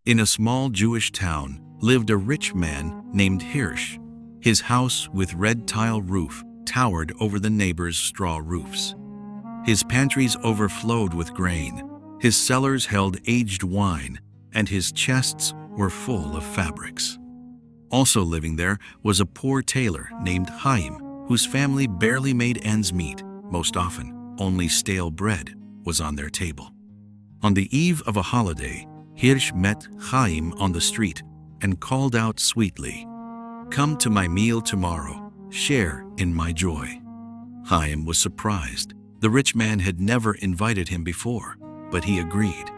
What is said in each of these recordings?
In a small Jewish town lived a rich man named Hirsch. His house with red tile roof towered over the neighbors' straw roofs. His pantries overflowed with grain, his cellars held aged wine, and his chests were full of fabrics. Also living there was a poor tailor named Chaim, whose family barely made ends meet. Most often, only stale bread was on their table. On the eve of a holiday, Hirsch met Chaim on the street and called out sweetly, "Come to my meal tomorrow, share in my joy." Chaim was surprised. The rich man had never invited him before, but he agreed.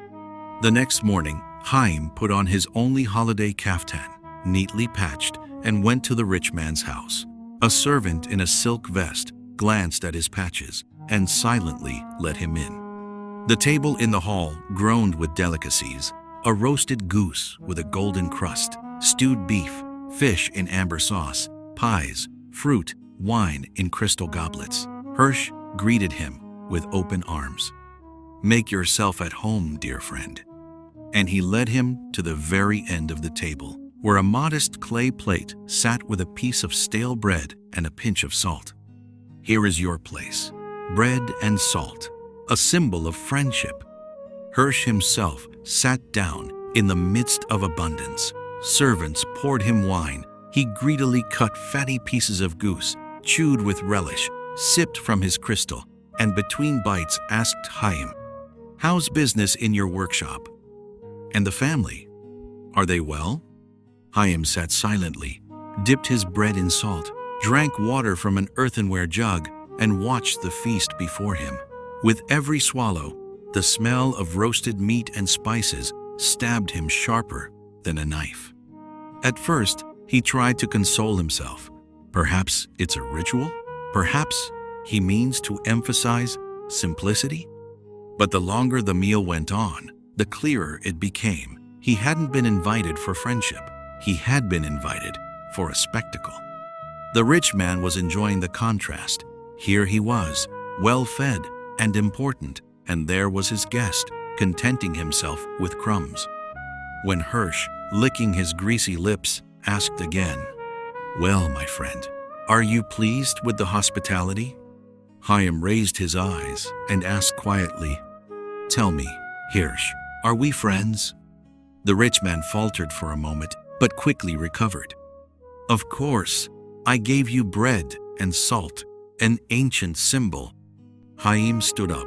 The next morning, Chaim put on his only holiday kaftan, neatly patched, and went to the rich man's house. A servant in a silk vest glanced at his patches and silently let him in. The table in the hall groaned with delicacies: a roasted goose with a golden crust, stewed beef, fish in amber sauce, pies, fruit, wine in crystal goblets. Hirsch greeted him with open arms. "Make yourself at home, dear friend." And he led him to the very end of the table, where a modest clay plate sat with a piece of stale bread and a pinch of salt. "Here is your place, bread and salt, a symbol of friendship." Hirsch himself sat down in the midst of abundance. Servants poured him wine. He greedily cut fatty pieces of goose, chewed with relish, sipped from his crystal, and between bites asked Chaim, "How's business in your workshop? And the family? Are they well?" Chaim sat silently, dipped his bread in salt, drank water from an earthenware jug, and watched the feast before him. With every swallow, the smell of roasted meat and spices stabbed him sharper than a knife. At first, he tried to console himself. Perhaps it's a ritual? Perhaps he means to emphasize simplicity? But the longer the meal went on, the clearer it became. He hadn't been invited for friendship. He had been invited for a spectacle. The rich man was enjoying the contrast. Here he was, well-fed and important, and there was his guest, contenting himself with crumbs. When Hirsch, licking his greasy lips, asked again, "Well, my friend, are you pleased with the hospitality?" Chaim raised his eyes and asked quietly, "Tell me, Hirsch, are we friends?" The rich man faltered for a moment, but quickly recovered. "Of course, I gave you bread and salt, an ancient symbol." Chaim stood up.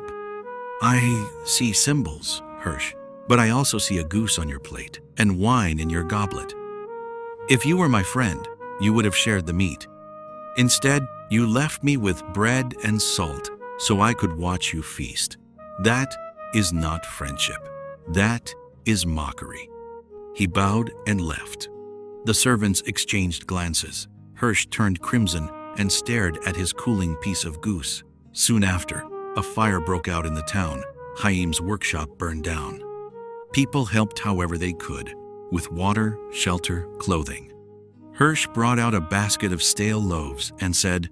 "I see symbols, Hirsch, but I also see a goose on your plate and wine in your goblet. If you were my friend, you would have shared the meat. Instead, you left me with bread and salt so I could watch you feast. That is not friendship. That is mockery." He bowed and left. The servants exchanged glances. Hirsch turned crimson and stared at his cooling piece of goose. Soon after, a fire broke out in the town. Chaim's workshop burned down. People helped however they could, with water, shelter, clothing. Hirsch brought out a basket of stale loaves and said,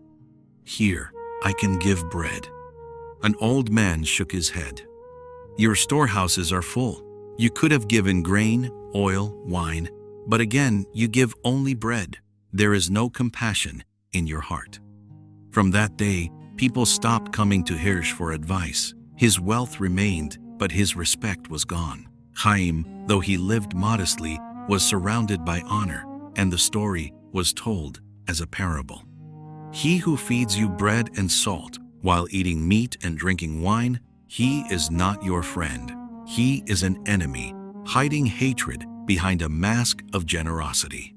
"Here, I can give bread." An old man shook his head. "Your storehouses are full. You could have given grain, oil, wine, but again you give only bread. There is no compassion in your heart." From that day, people stopped coming to Hirsch for advice. His wealth remained, but his respect was gone. Chaim, though he lived modestly, was surrounded by honor, and the story was told as a parable. He who feeds you bread and salt while eating meat and drinking wine, he is not your friend. He is an enemy, hiding hatred behind a mask of generosity.